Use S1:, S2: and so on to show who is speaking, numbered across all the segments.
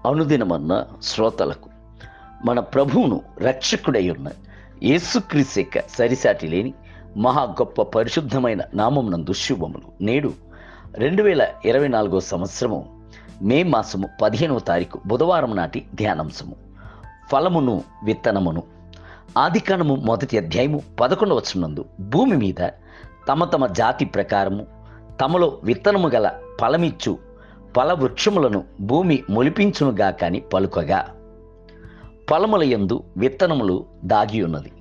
S1: అనుదినమన్న శ్రోతలకు మన ప్రభువును రక్షకుడై ఉన్న యేసుక్రీస్తు యొక్క సరిసాటి లేని మహా గొప్ప పరిశుద్ధమైన నామమునందు శుభములు. నేడు 2024 సంవత్సరము మే మాసము 15వ తారీఖు బుధవారం నాటి ధ్యానాంశము ఫలమును విత్తనమును. ఆదికాండము 1వ అధ్యాయము 11వ వచనమందు భూమి మీద తమ తమ జాతి ప్రకారము తమలో విత్తనము గల ఫలమిచ్చు ఫల వృక్షములను భూమి మొలిపించునుగా కాని పలుకగా, ఫలముల యందు విత్తనములు దాగి ఉన్నది.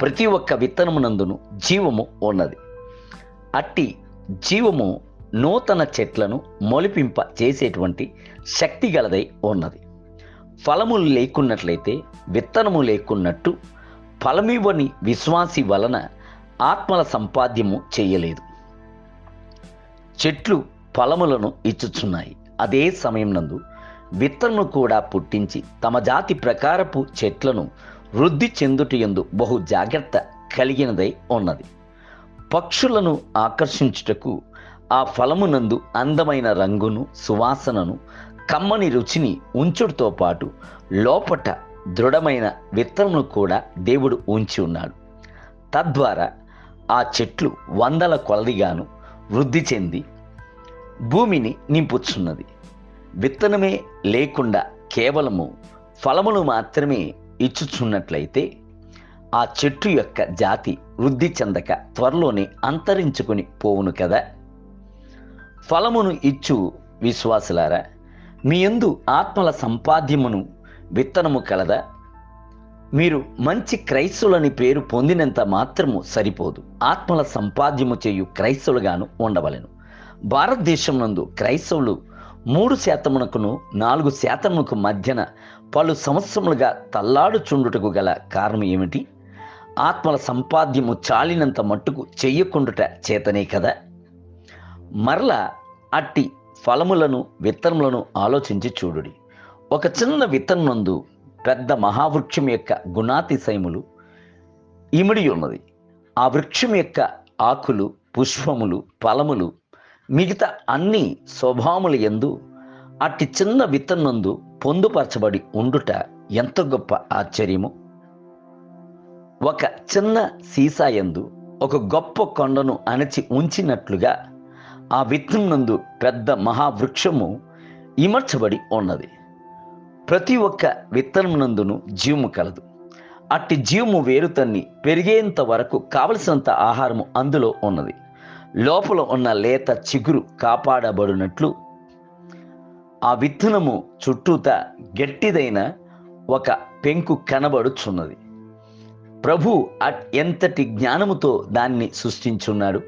S1: ప్రతి ఒక్క విత్తనమునందును జీవము ఉన్నది. అట్టి జీవము నూతన చెట్లను మొలిపింప చేసేటువంటి శక్తి గలదై ఉన్నది. ఫలములు లేకున్నట్లయితే విత్తనము లేకున్నట్టు ఫలమివ్వని విశ్వాసి వలన ఆత్మల సంపాద్యము చేయలేదు. చెట్లు ఫలములను ఇచ్చుచున్నాయి. అదే సమయం నందు విత్తనము కూడా పుట్టించి తమ జాతి ప్రకారపు చెట్లను వృద్ధి చెందుటయందు బహు జాగ్రత్త కలిగినదై ఉన్నది. పక్షులను ఆకర్షించుటకు ఆ ఫలమునందు అందమైన రంగును, సువాసనను, కమ్మని రుచిని ఉంచుడుతో పాటు లోపట దృఢమైన విత్తనమును కూడా దేవుడు ఉంచి ఉన్నాడు. తద్వారా ఆ చెట్లు వందల కొలదిగాను వృద్ధి చెంది భూమిని నింపుచున్నది. విత్తనమే లేకుండా కేవలము ఫలములు మాత్రమే ఇచ్చుచున్నట్లయితే ఆ చెట్టు యొక్క జాతి వృద్ధి చెందక త్వరలోనే అంతరించుకుని పోవును కదా. ఫలమును ఇచ్చు విశ్వాసులారా, మీ యందు ఆత్మల సంపాద్యమును విత్తనము కలదా? మీరు మంచి క్రైస్తవులని పేరు పొందినంత మాత్రము సరిపోదు. ఆత్మల సంపాద్యము చేయు క్రైస్తవులుగాను ఉండవలెను. భారతదేశం నందు క్రైస్తవులు 3%, 4% మధ్యన పలు సంవత్సరములుగా తల్లాడుచుండుటకు గల కారణం ఏమిటి? ఆత్మల సంపాద్యము చాలినంత మట్టుకు చెయ్యకుండుట చేతనే కదా. మరలా అట్టి ఫలములను విత్తనములను ఆలోచించి చూడుడి. ఒక చిన్న విత్తనం నందు పెద్ద మహావృక్షం యొక్క గుణాతిశయములు ఇమిడి ఉన్నది. ఆ వృక్షం యొక్క ఆకులు, పుష్పములు, ఫలములు, మిగతా అన్ని స్వభావముల యందు అట్టి చిన్న విత్తనందు పొందుపరచబడి ఉండుట ఎంత గొప్ప ఆశ్చర్యము. ఒక చిన్న సీసా యందు ఒక గొప్ప కొండను అణచి ఉంచినట్లుగా ఆ విత్తనం నందు పెద్ద మహావృక్షము ఇమర్చబడి ఉన్నది. ప్రతి ఒక్క విత్తనం నందును జీవము కలదు. అట్టి జీవము వేరుతన్ని పెరిగేంత వరకు కావలసినంత ఆహారము అందులో ఉన్నది. లోపల ఉన్న లేత చిగురు కాపాడబడినట్లు ఆ విత్తనము చుట్టూత గట్టిదైన ఒక పెంకు కనబడుచున్నది. ప్రభు ఎంతటి జ్ఞానముతో దాన్ని సృష్టించున్నాడు.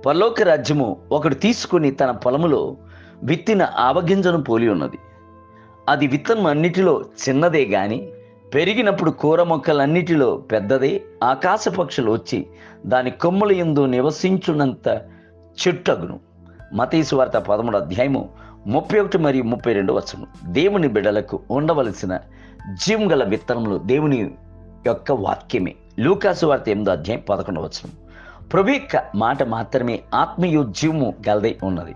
S1: పరలోక రాజ్యము ఒకడు తీసుకుని తన పొలములో విత్తిన ఆవగింజను పోలి ఉన్నది. అది విత్తనం అన్నిటిలో చిన్నదే గాని పెరిగినప్పుడు కూర మొక్కలన్నిటిలో పెద్దదే. ఆకాశ పక్షులు వచ్చి దాని కొమ్మల యందు నివసించున్నంత చెట్టగును. మత్తయి సువార్త 13వ అధ్యాయము 31 మరియు 32 వచనం. దేవుని బిడ్డలకు ఉండవలసిన జీవం గల విత్తనములు దేవుని యొక్క వాక్యమే. లూకా సువార్త 8వ అధ్యాయం 11వ వచనం. ప్రభు యొక్క మాట మాత్రమే ఆత్మీయ జీవము గలదై ఉన్నది.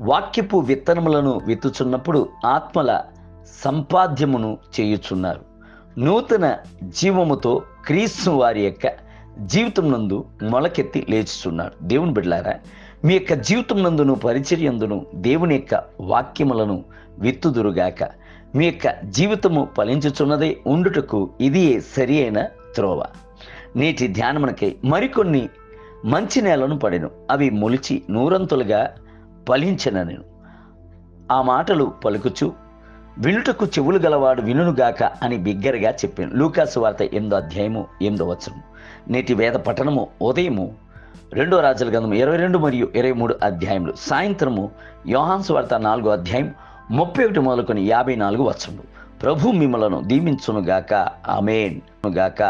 S1: వాక్యపు విత్తనములను విత్తుచున్నప్పుడు ఆత్మల సంపాద్యమును చేయుచున్నారు. నూతన జీవముతో క్రీస్తు వారి యొక్క జీవితం నందు మొలకెత్తి లేచుచున్నాడు. దేవుని బిడ్డలారా, మీ యొక్క జీవితం నందును పరిచర్యందును దేవుని యొక్క వాక్యములను విత్తుదురుగాక. మీ యొక్క జీవితము ఫలించుచున్నదే ఉండుటకు ఇది సరి అయిన త్రోవ. నేటి ధ్యానమునకై మరికొన్ని మంచి నేలను పడెను. అవి మొలిచి నూరంతులుగా ఫలించెననెను. ఆ మాటలు పలుకుచు వినుటకు చెవులు గలవాడు వినుగాక అని బిగ్గరగా చెప్పాను. లూకా సువార్త 8వ అధ్యాయము 8వ వచనం. నేటి వేద పఠనము ఉదయము 2వ రాజుల గ్రంథము 22 మరియు 23 అధ్యాయములు, సాయంత్రము యోహాను సువార్త 4వ అధ్యాయం 31 మొదలుకొని 54 వచనములు. ప్రభు మిమ్మలను దీవించునుగాక. ఆమేన్ గాక.